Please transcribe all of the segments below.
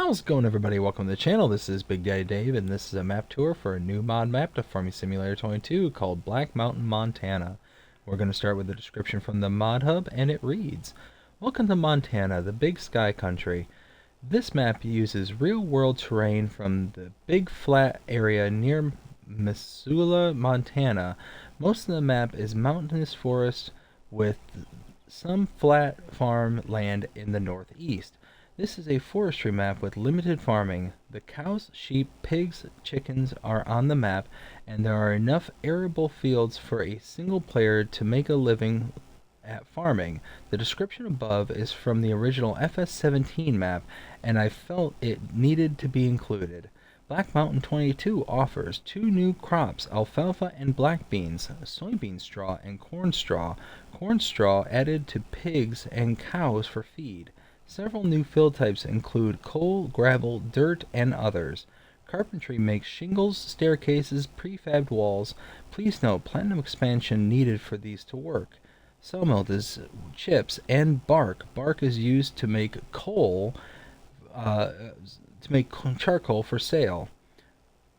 How's it going, everybody? Welcome to the channel. This is Big Daddy Dave, and this is a map tour for a new mod map to Farming Simulator 22 called Black Mountain, Montana. We're going to start with a description from the mod hub, and it reads, "Welcome to Montana, the big sky country. This map uses real-world terrain from the big flat area near Missoula, Montana. Most of the map is mountainous forest with some flat farm land in the northeast. This is a forestry map with limited farming. The cows, sheep, pigs, chickens are on the map, and there are enough arable fields for a single player to make a living at farming. The description above is from the original FS17 map, and I felt it needed to be included. Black Mountain 22 offers 2 new crops, alfalfa and black beans, soybean straw and corn straw. Corn straw added to pigs and cows for feed. Several new field types include coal, gravel, dirt, and others. Carpentry makes shingles, staircases, prefabbed walls. Please note, platinum expansion needed for these to work. Sawmill does chips and bark. Bark is used to make coal, charcoal for sale.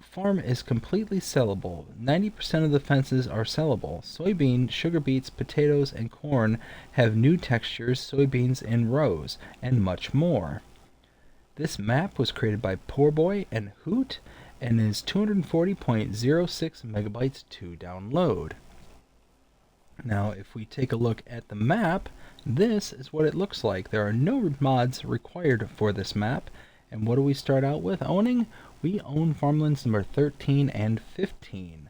Farm is completely sellable. 90% of the fences are sellable. Soybean, sugar beets, potatoes, and corn have new textures, soybeans in rows, and much more. This map was created by Poorboy and Hoot and is 240.06 megabytes to download. Now, if we take a look at the map, this is what it looks like. There are no mods required for this map. And what do we start out with owning? We own farmlands number 13 and 15.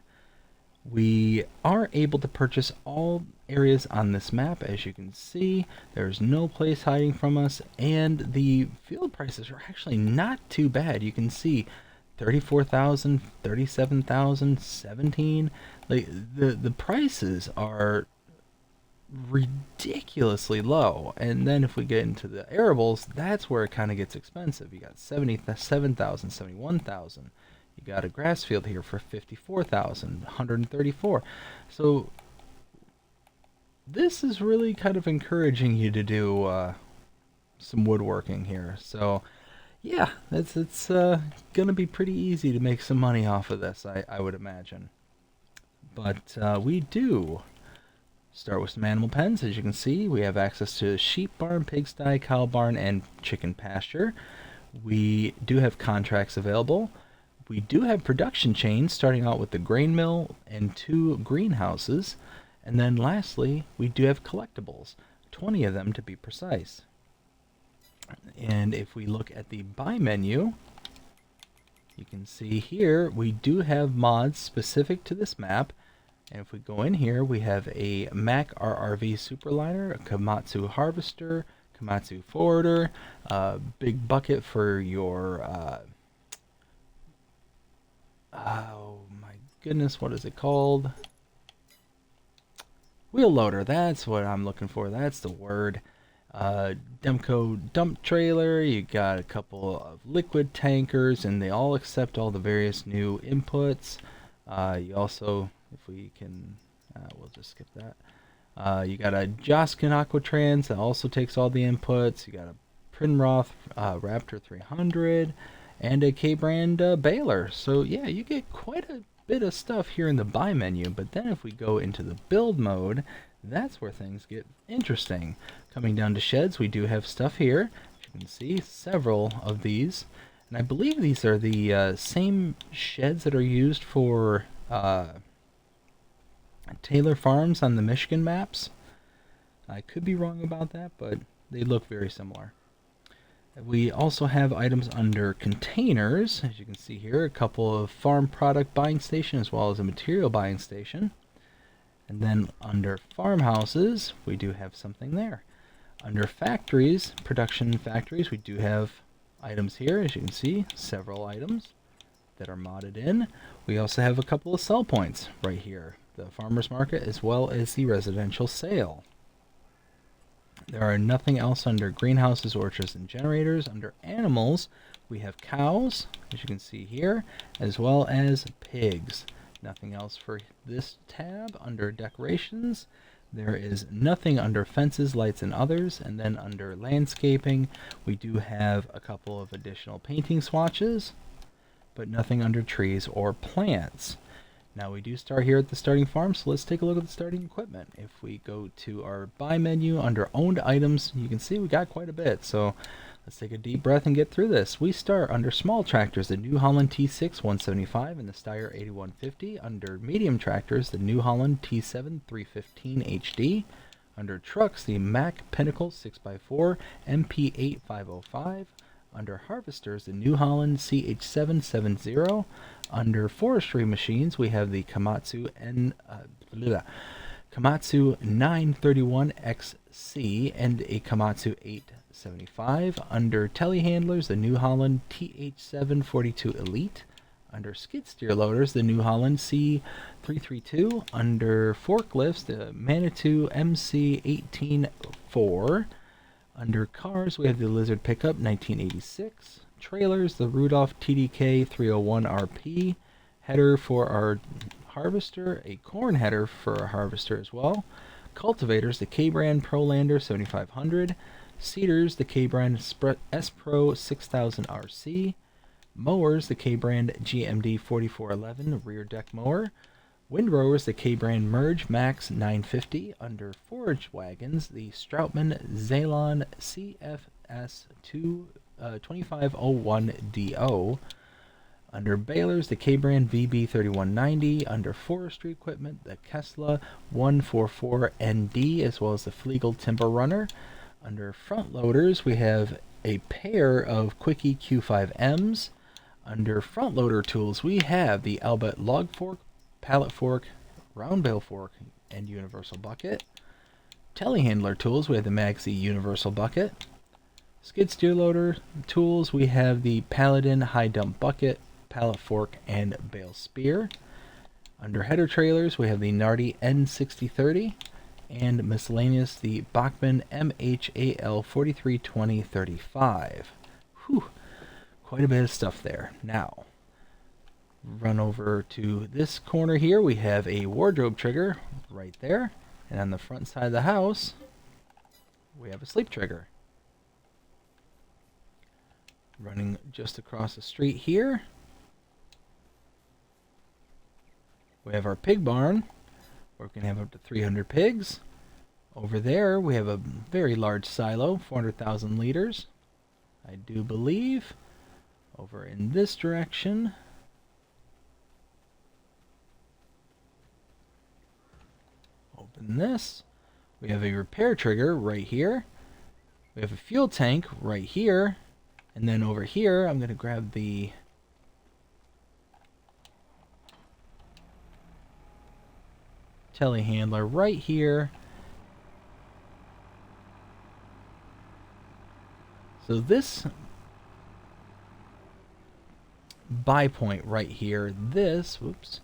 We are able to purchase all areas on this map. As you can see, there's no place hiding from us, and the field prices are actually not too bad. You can see 34,000, 37,000, 17. Like the prices are ridiculously low. And then if we get into the arables, that's where it kind of gets expensive. You got 77,000, 71,000. You got a grass field here for 54,000, 134. So this is really kind of encouraging you to do some woodworking here. So yeah, it's gonna be pretty easy to make some money off of this, I would imagine. But we do start with some animal pens. As you can see, we have access to sheep barn, pigsty, cow barn, and chicken pasture. We do have contracts available. We do have production chains, starting out with the grain mill and 2 greenhouses. And then lastly, we do have collectibles, 20 of them to be precise. And if we look at the buy menu, you can see here we do have mods specific to this map. And if we go in here, we have a Mack RRV Superliner, a Komatsu Harvester, Komatsu Forwarder, a big bucket for your, oh my goodness, what is it called? Wheel loader, that's what I'm looking for, that's the word. Demco dump trailer, you got a couple of liquid tankers, and they all accept all the various new inputs. You also, if we can, we'll just skip that. You got a Joskin Aquatrans that also takes all the inputs. You got a Prinroth Raptor 300 and a K-brand baler. So yeah, you get quite a bit of stuff here in the buy menu. But then if we go into the build mode, that's where things get interesting. Coming down to sheds, we do have stuff here. You can see several of these. And I believe these are the same sheds that are used for Taylor Farms on the Michigan maps. I could be wrong about that, but they look very similar. We also have items under containers. As you can see here, a couple of farm product buying station as well as a material buying station. And then under farmhouses, we do have something there. Under factories, production factories, we do have items here. As you can see, several items that are modded in. We also have a couple of sell points right here. The farmer's market as well as the residential sale. There are nothing else under greenhouses, orchards, and generators. Under animals, we have cows, as you can see here, as well as pigs. Nothing else for this tab. Under decorations, There is nothing under fences, lights, and others. And then under landscaping, we do have a couple of additional painting swatches, but nothing under trees or plants. Now we do start here at the starting farm, so let's take a look at the starting equipment. If we go to our buy menu under owned items, you can see we got quite a bit. So let's take a deep breath and get through this. We start under small tractors, the New Holland T6 175 and the Steyr 8150. Under medium tractors, the New Holland T7 315 HD. Under trucks, the Mack Pinnacle 6x4 MP8 505. Under harvesters, the New Holland CH770. Under forestry machines, we have the Komatsu 931XC and a Komatsu 875. Under telehandlers, the New Holland TH742 Elite. Under skid steer loaders, the New Holland C332. Under forklifts, the Manitou MC184. Under cars, we have the Lizard Pickup 1986. Trailers, the Rudolph TDK 301 RP. Header for our harvester, a corn header for our harvester as well. Cultivators, the K-Brand ProLander 7500. Seeders, the K-Brand S-Pro 6000 RC. Mowers, the K-Brand GMD 4411 rear deck mower. Windrowers, the K-Brand Merge Max 950. Under forage wagons, the Strautmann Zalon CFS 2501DO. Under balers, the K-Brand VB 3190. Under forestry equipment, the Kessler 144ND, as well as the Flegel Timber Runner. Under front loaders, we have a pair of Quickie Q5Ms. Under front loader tools, we have the Albert Log Fork, Pallet Fork, Round Bale Fork, and Universal Bucket. Telehandler tools, we have the Maxi Universal Bucket. Skid steer loader tools, we have the Paladin High Dump Bucket, Pallet Fork, and Bale Spear. Under header trailers, we have the Nardi N6030, and miscellaneous, the Bachmann MHAL 432035. Whew, quite a bit of stuff there. Now, run over to this corner here. We have a wardrobe trigger right there, and on the front side of the house, we have a sleep trigger. Running just across the street here, we have our pig barn, where we can have up to 300 pigs. Over there, we have a very large silo, 400,000 liters, I do believe. Over in this direction, open this. We have a repair trigger right here. We have a fuel tank right here. And then over here, I'm going to grab the telehandler right here. So this buy point right here, this, whoops,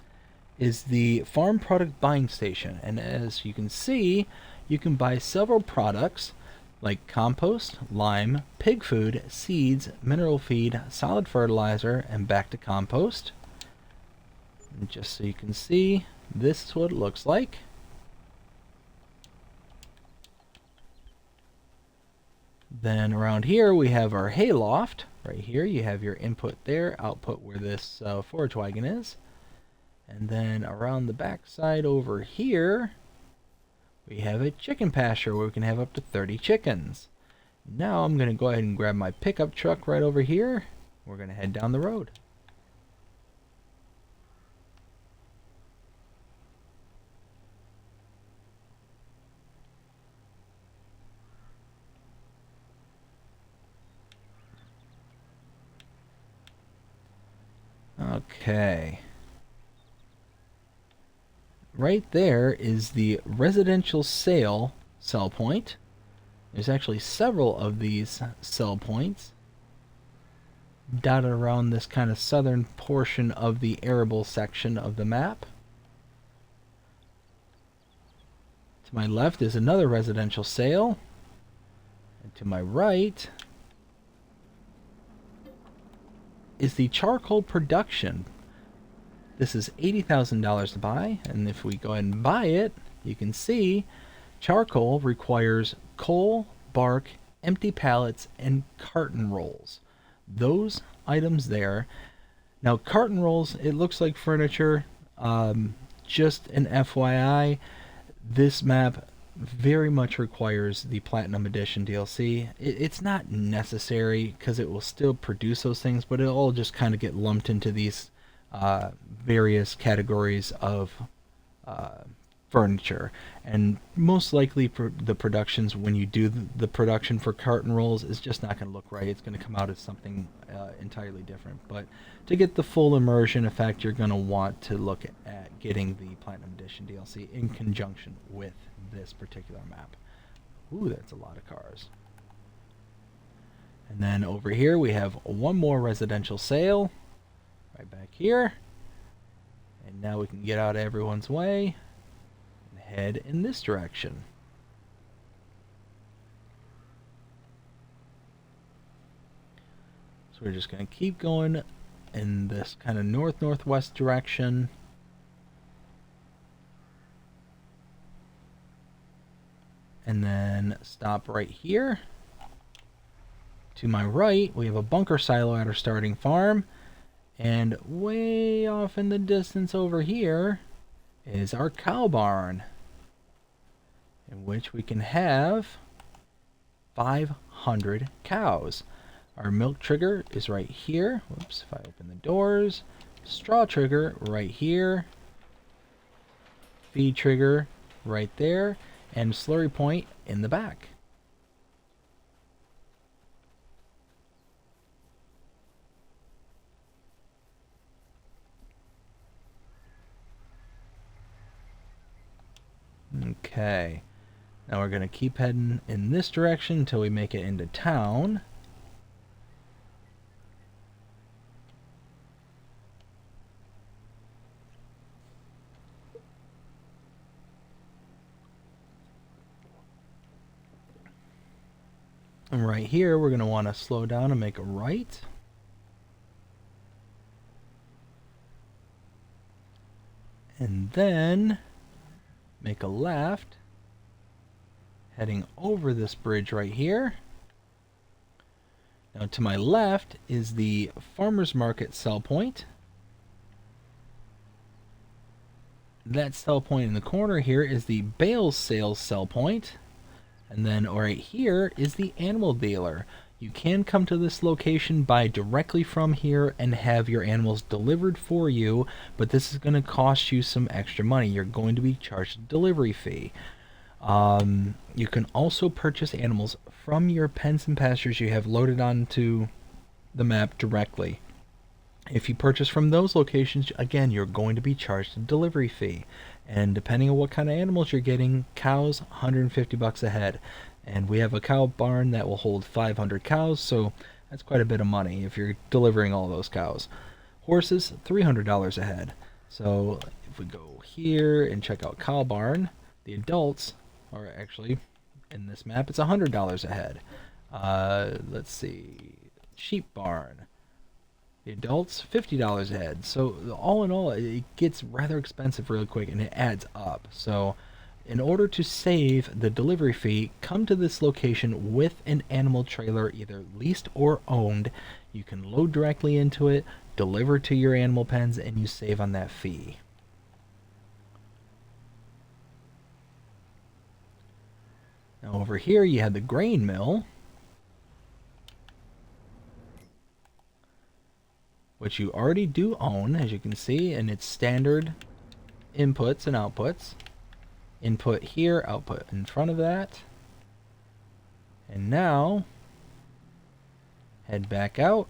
is the farm product buying station. And as you can see, you can buy several products like compost, lime, pig food, seeds, mineral feed, solid fertilizer, and back to compost. And just so you can see, this is what it looks like. Then around here we have our hay loft. Right here you have your input there, output where this forage wagon is. And then around the back side over here, we have a chicken pasture where we can have up to 30 chickens. Now I'm going to go ahead and grab my pickup truck right over here. We're going to head down the road. Okay. Right there is the residential sell point. There's actually several of these sell points dotted around this kind of southern portion of the arable section of the map. To my left is another residential sale, and to my right is the charcoal production. This is $80,000 to buy, and if we go ahead and buy it, you can see Charcoal requires coal, bark, empty pallets, and carton rolls. Those items there. Now, carton rolls, it looks like furniture. Just an FYI, this map very much requires the Platinum Edition DLC. It's not necessary because it will still produce those things, but it'll all just kind of get lumped into these various categories of furniture. And most likely the productions, when you do the production for carton rolls, is just not going to look right. It's going to come out as something entirely different. But to get the full immersion effect, you're going to want to look at getting the Platinum Edition DLC in conjunction with this particular map. Ooh, that's a lot of cars. And then over here we have one more residential sale right back here. And now we can get out of everyone's way and head in this direction. So we're just going to keep going in this kind of north-northwest direction. And then stop right here. To my right, we have a bunker silo at our starting farm. And way off in the distance over here is our cow barn, in which we can have 500 cows. Our milk trigger is right here. Whoops, if I open the doors. Straw trigger right here. Feed trigger right there. And slurry point in the back. Okay, now we're going to keep heading in this direction until we make it into town. And right here, we're going to want to slow down and make a right. And then make a left, heading over this bridge right here. Now to my left is the farmer's market sell point. That sell point in the corner here is the bales sales sell point. And then right here is the animal dealer. You can come to this location, buy directly from here, and have your animals delivered for you, but this is going to cost you some extra money. You're going to be charged a delivery fee. You can also purchase animals from your pens and pastures you have loaded onto the map directly. If you purchase from those locations, again, you're going to be charged a delivery fee. And depending on what kind of animals you're getting, cows, $150 a head. And we have a cow barn that will hold 500 cows, so that's quite a bit of money if you're delivering all those cows. Horses, $300 a head. So if we go here and check out cow barn, the adults, or actually in this map, it's $100 a head. Let's see, sheep barn. The adults, $50 a head. So all in all, it gets rather expensive really quick, and it adds up. So in order to save the delivery fee, come to this location with an animal trailer, either leased or owned. You can load directly into it, deliver to your animal pens, and you save on that fee. Now over here you have the grain mill, which you already do own, as you can see, in its standard inputs and outputs. Input here, output in front of that. And now, head back out.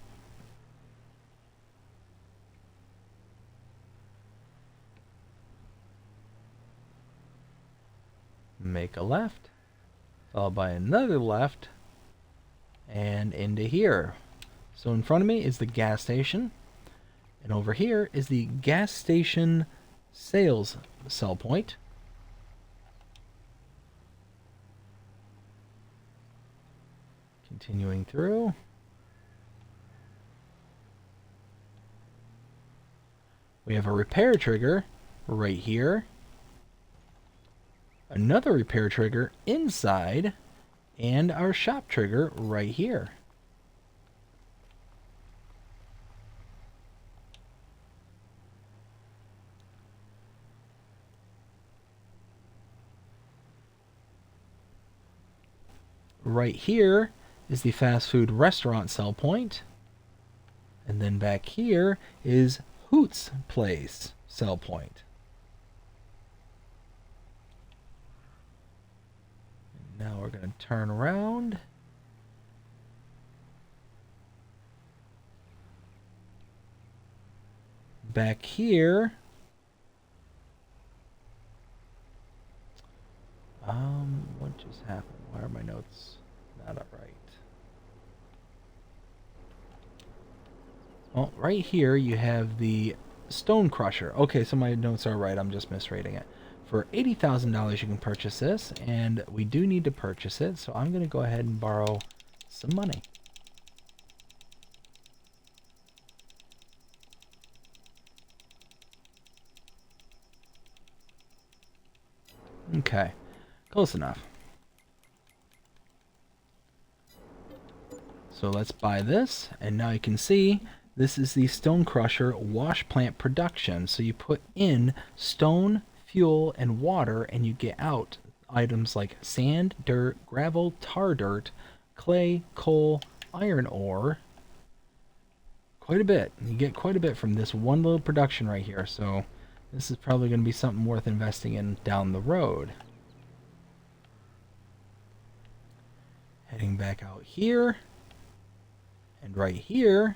Make a left, followed by another left, and into here. So in front of me is the gas station, and over here is the gas station sales sell point. Continuing through. We have a repair trigger right here. another repair trigger inside, and our shop trigger right here. Right here is the fast food restaurant sell point. And then back here is Hoot's place sell point. And now we're going to turn around. Back here, what just happened? Why are my notes not upright? Well, right here you have the Stone Crusher. Okay, so my notes are right. I'm just misreading it. For $80,000 you can purchase this, and we do need to purchase it, so I'm going to go ahead and borrow some money. Okay, close enough. So let's buy this, and now you can see this is the Stone Crusher wash plant production. So you put in stone, fuel, and water, and you get out items like sand, dirt, gravel, tar dirt, clay, coal, iron ore. Quite a bit. You get quite a bit from this one little production right here. So this is probably going to be something worth investing in down the road. Heading back out here. And right here,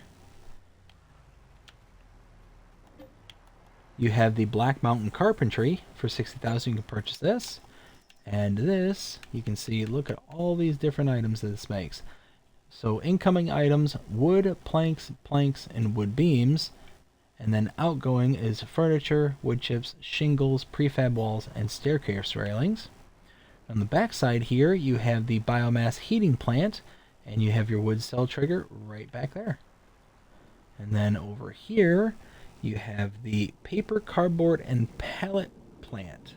you have the Black Mountain Carpentry for $60,000. You can purchase this. And this, you can see, look at all these different items that this makes. So incoming items, wood, planks, and wood beams. And then outgoing is furniture, wood chips, shingles, prefab walls, and staircase railings. On the back side here, you have the biomass heating plant, and you have your wood cell trigger right back there. And then over here, you have the paper, cardboard, and pallet plant.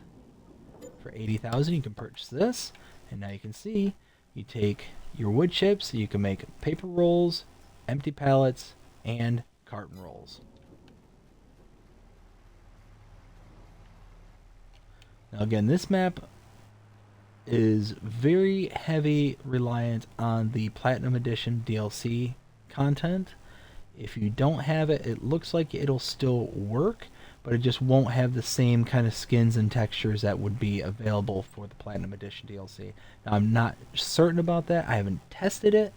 For $80,000, you can purchase this. And now you can see, you take your wood chips, you can make paper rolls, empty pallets, and carton rolls. Now again, this map is very heavy reliant on the Platinum Edition DLC content. If you don't have it, it looks like it'll still work, but it just won't have the same kind of skins and textures that would be available for the Platinum Edition DLC. Now, I'm not certain about that. I haven't tested it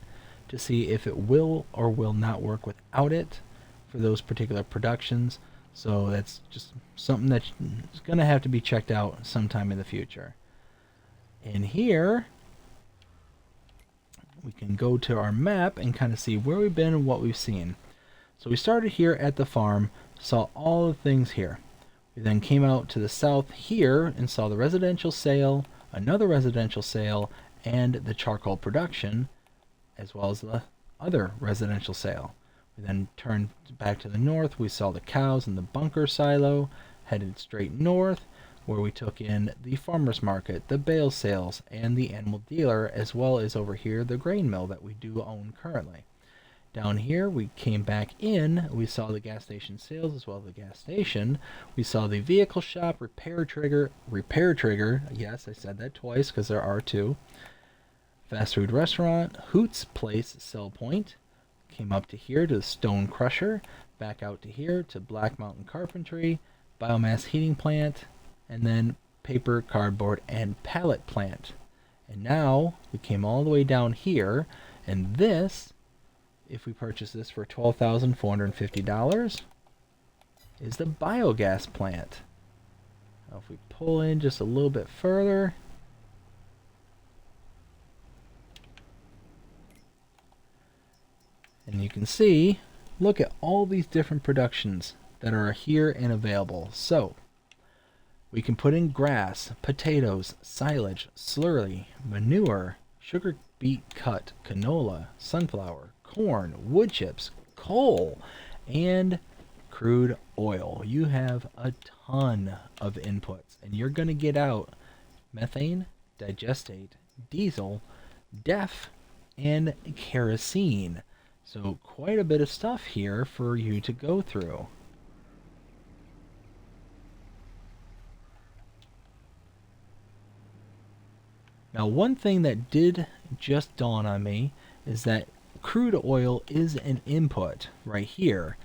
to see if it will or will not work without it for those particular productions. So that's just something that's going to have to be checked out sometime in the future. In here, we can go to our map and kind of see where we've been and what we've seen. So we started here at the farm, saw all the things here. We then came out to the south here and saw the residential sale, another residential sale, and the charcoal production, as well as the other residential sale. We then turned back to the north. We saw the cows and the bunker silo, headed straight north, where we took in the farmer's market, the bale sales, and the animal dealer, as well as over here the grain mill that we do own currently. Down here, we came back in. We saw the gas station sales as well as the gas station. We saw the vehicle shop, repair trigger. Yes, I said that twice because there are two. Fast food restaurant, Hoot's place sell point. Came up to here to the Stone Crusher. Back out to here to Black Mountain Carpentry, biomass heating plant, and then paper, cardboard, and pallet plant. And now we came all the way down here, and this, if we purchase this for $12,450, is the biogas plant. Now if we pull in just a little bit further, and you can see, look at all these different productions that are here and available. So we can put in grass, potatoes, silage, slurry, manure, sugar beet cut, canola, sunflower, corn, wood chips, coal, and crude oil. You have a ton of inputs, and you're going to get out methane, digestate, diesel, DEF, and kerosene. So quite a bit of stuff here for you to go through. Now, one thing that did just dawn on me is that crude oil is an input right here,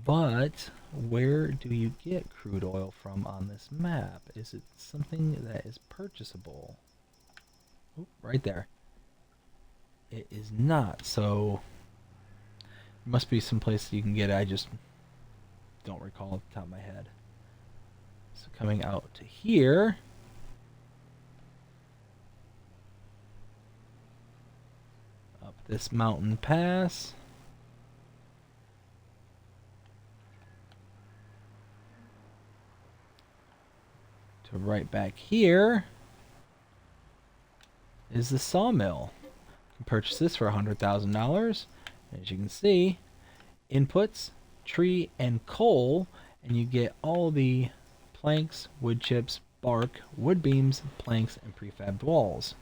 but where do you get crude oil from on this map? Is it something that is purchasable? Oh, right there. It is not, so there must be some place you can get it. I just don't recall at the top of my head. So coming out to here, up this mountain pass, to right back here is the sawmill. You can purchase this for $100,000. As you can see, inputs, tree, and coal, and you get all the planks, wood chips, bark, wood beams, planks, and prefabbed walls.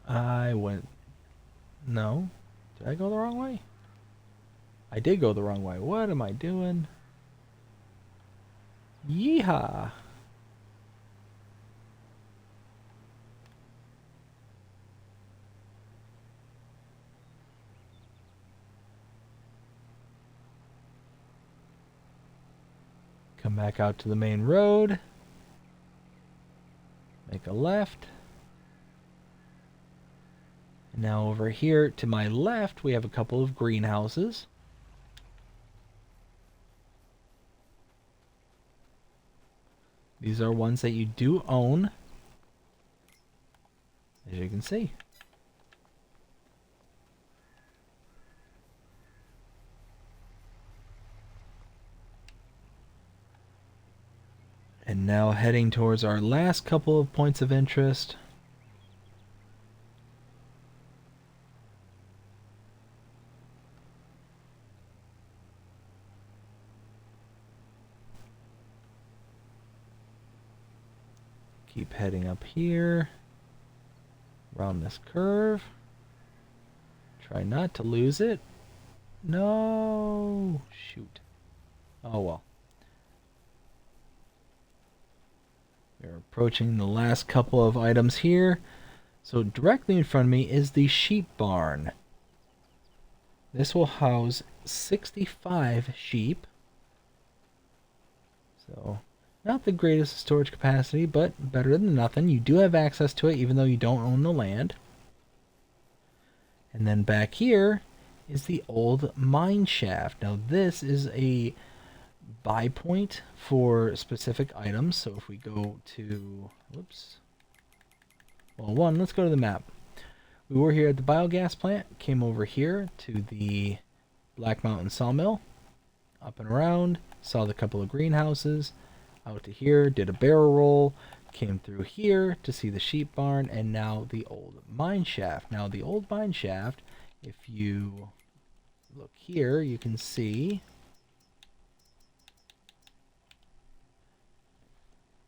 I went... No. Did I go the wrong way? I did go the wrong way. What am I doing? Yeehaw! Come back out to the main road. Make a left. And now over here to my left, we have a couple of greenhouses. These are ones that you do own, as you can see. And now heading towards our last couple of points of interest. Keep heading up here, around this curve. Try not to lose it. No! Shoot. Oh well. We're approaching the last couple of items here. So directly in front of me is the sheep barn. This will house 65 sheep. So not the greatest storage capacity, but better than nothing. You do have access to it even though you don't own the land. And then back here is the old mine shaft. Now this is a buy point for specific items. So if we go to, whoops. Well, let's go to the map. We were here at the biogas plant, came over here to the Black Mountain sawmill, up and around, saw the couple of greenhouses, out to here, did a barrel roll, came through here to see the sheep barn, and now the old mine shaft. Now the old mine shaft, if you look here, you can see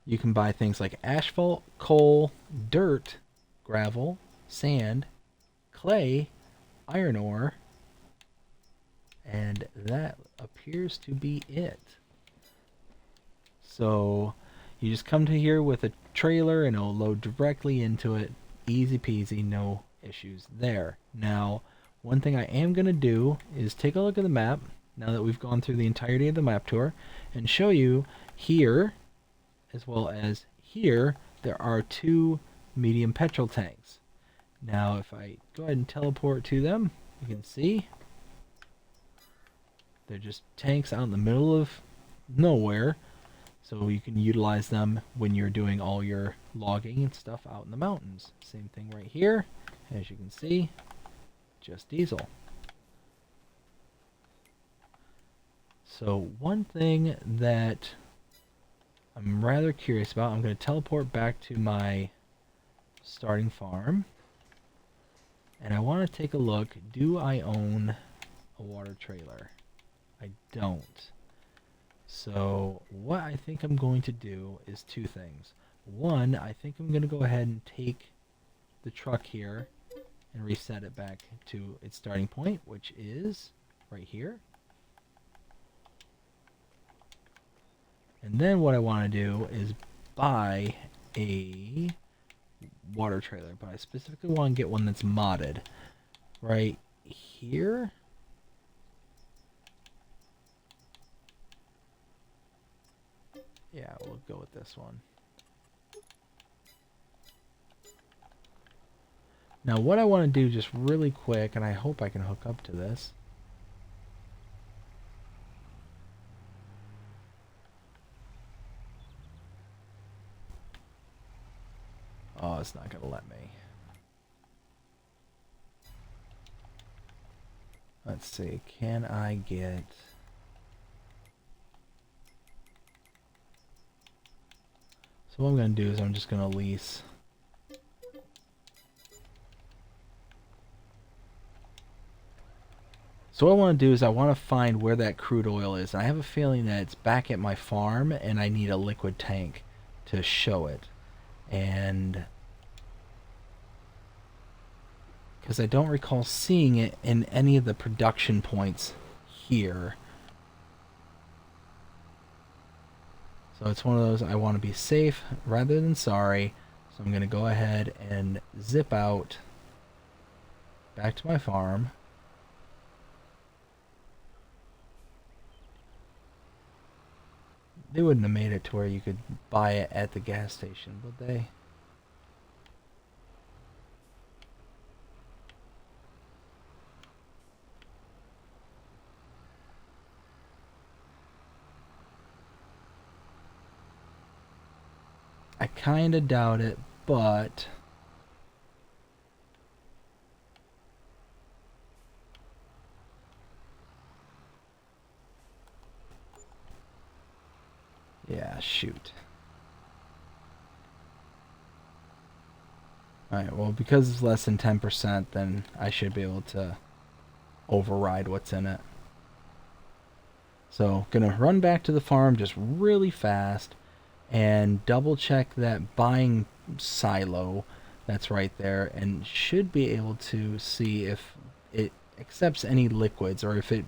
you can buy things like asphalt, coal, dirt, gravel, sand, clay, iron ore, and that appears to be it. So you just come to here with a trailer and it'll load directly into it. Easy peasy, no issues there. Now, one thing I am going to do is take a look at the map, now that we've gone through the entirety of the map tour, and show you here, as well as here, there are two medium petrol tanks. Now, if I go ahead and teleport to them, you can see they're just tanks out in the middle of nowhere. So you can utilize them when you're doing all your logging and stuff out in the mountains. Same thing right here. As you can see, just diesel. So one thing that I'm rather curious about, I'm going to teleport back to my starting farm. And I want to take a look. Do I own a water trailer? I don't. So what I think I'm going to do is two things. One, I think I'm going to go ahead and take the truck here and reset it back to its starting point, which is right here. And then what I want to do is buy a water trailer, but I specifically want to get one that's modded right here. Yeah, we'll go with this one. Now what I want to do just really quick, and I hope I can hook up to this. Oh, it's not going to let me. Let's see, can I get... So what I'm going to do is I'm just going to lease... So what I want to do is I want to find where that crude oil is. And I have a feeling that it's back at my farm and I need a liquid tank to show it. And because I don't recall seeing it in any of the production points here. So it's one of those, I want to be safe rather than sorry. So I'm going to go ahead and zip out back to my farm. They wouldn't have made it to where you could buy it at the gas station, would they? I kind of doubt it, but... yeah, shoot. Alright, well, because it's less than 10%, then I should be able to override what's in it. So, gonna run back to the farm just really fast and double check that buying silo that's right there, and should be able to see if it accepts any liquids or if it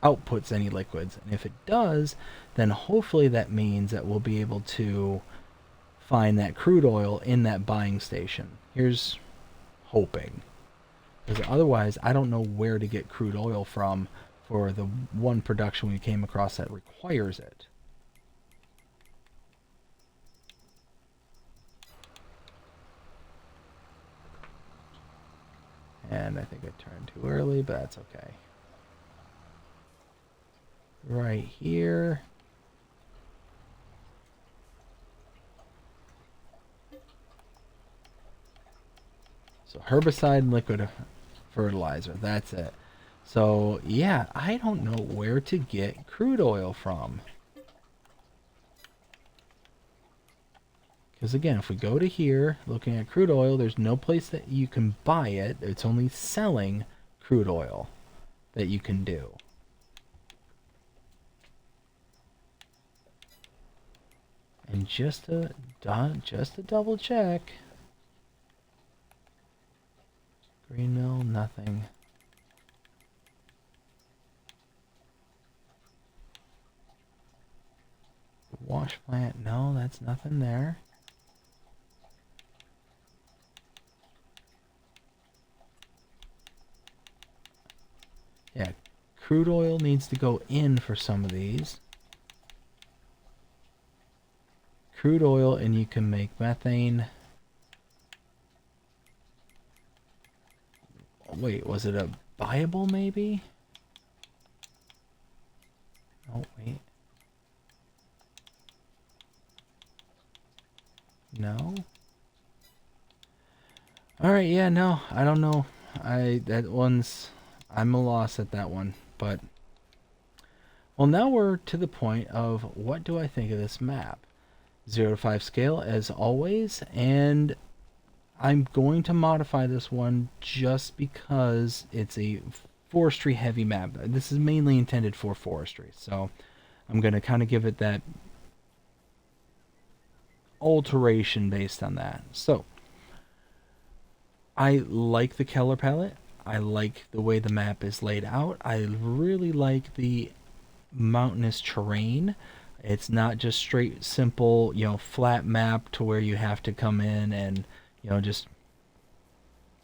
outputs any liquids. And if it does, then hopefully that means that we'll be able to find that crude oil in that buying station. Here's hoping, because otherwise I don't know where to get crude oil from for the one production we came across that requires it. And I think I turned too early, but that's okay. Right here. So herbicide and liquid fertilizer, that's it. So yeah, I don't know where to get crude oil from. Because again, if we go to here, looking at crude oil, there's no place that you can buy it. It's only selling crude oil that you can do. And just to double check, green mill, nothing. Wash plant, no, that's nothing there. Yeah, crude oil needs to go in for some of these. Crude oil, and you can make methane. Wait, was it a buyable maybe? Oh, wait. No? Alright, yeah, no, I don't know. I'm a loss at that one, but... Well, now we're to the point of what do I think of this map? 0 to 5 scale, as always, and I'm going to modify this one just because it's a forestry heavy map. This is mainly intended for forestry, so I'm going to kind of give it that alteration based on that. So I like the color palette. I like the way the map is laid out. I really like the mountainous terrain. It's not just straight, simple, flat map to where you have to come in and, just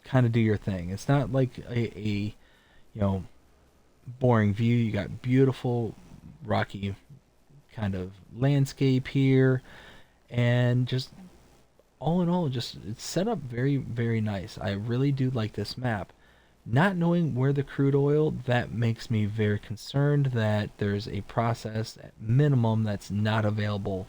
kind of do your thing. It's not like a boring view. You got beautiful, rocky kind of landscape here, and just all in all, just it's set up very, very nice. I really do like this map. Not knowing where the crude oil, that makes me very concerned that there's a process at minimum that's not available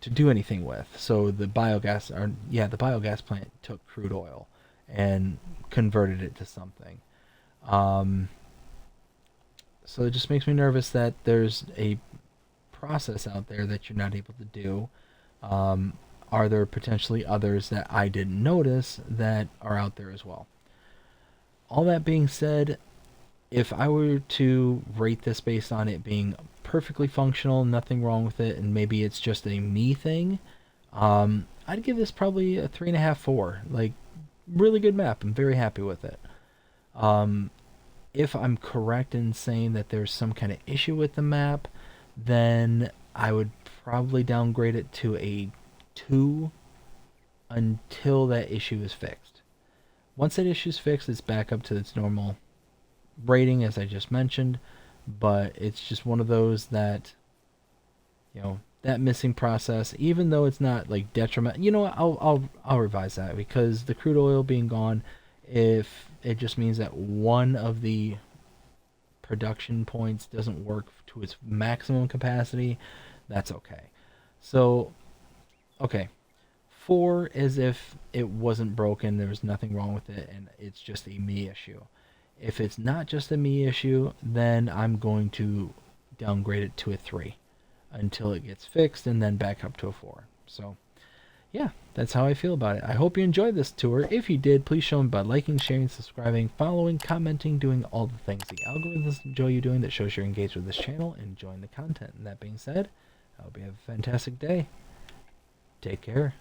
to do anything with. So the biogas, or yeah, the biogas plant took crude oil and converted it to something. Um, so it just makes me nervous that there's a process out there that you're not able to do. Um, are there potentially others that I didn't notice that are out there as well? All that being said, if I were to rate this based on it being perfectly functional, nothing wrong with it, and maybe it's just a me thing, I'd give this probably a 3.5, 4. Like, really good map. I'm very happy with it. Um, if I'm correct in saying that there's some kind of issue with the map, then I would probably downgrade it to a 2 until that issue is fixed. Once that issue is fixed, it's back up to its normal rating, as I just mentioned. But it's just one of those that, that missing process, even though it's not like detriment. You know what? I'll revise that, because the crude oil being gone, if it just means that one of the production points doesn't work to its maximum capacity, that's okay. So, okay, 4 as if it wasn't broken, there was nothing wrong with it, and it's just a me issue. If it's not just a me issue, then I'm going to downgrade it to a 3 until it gets fixed, and then back up to a 4. So, yeah, that's how I feel about it. I hope you enjoyed this tour. If you did, please show me by liking, sharing, subscribing, following, commenting, doing all the things the algorithms enjoy you doing that shows you're engaged with this channel and enjoying the content. And that being said, I hope you have a fantastic day. Take care.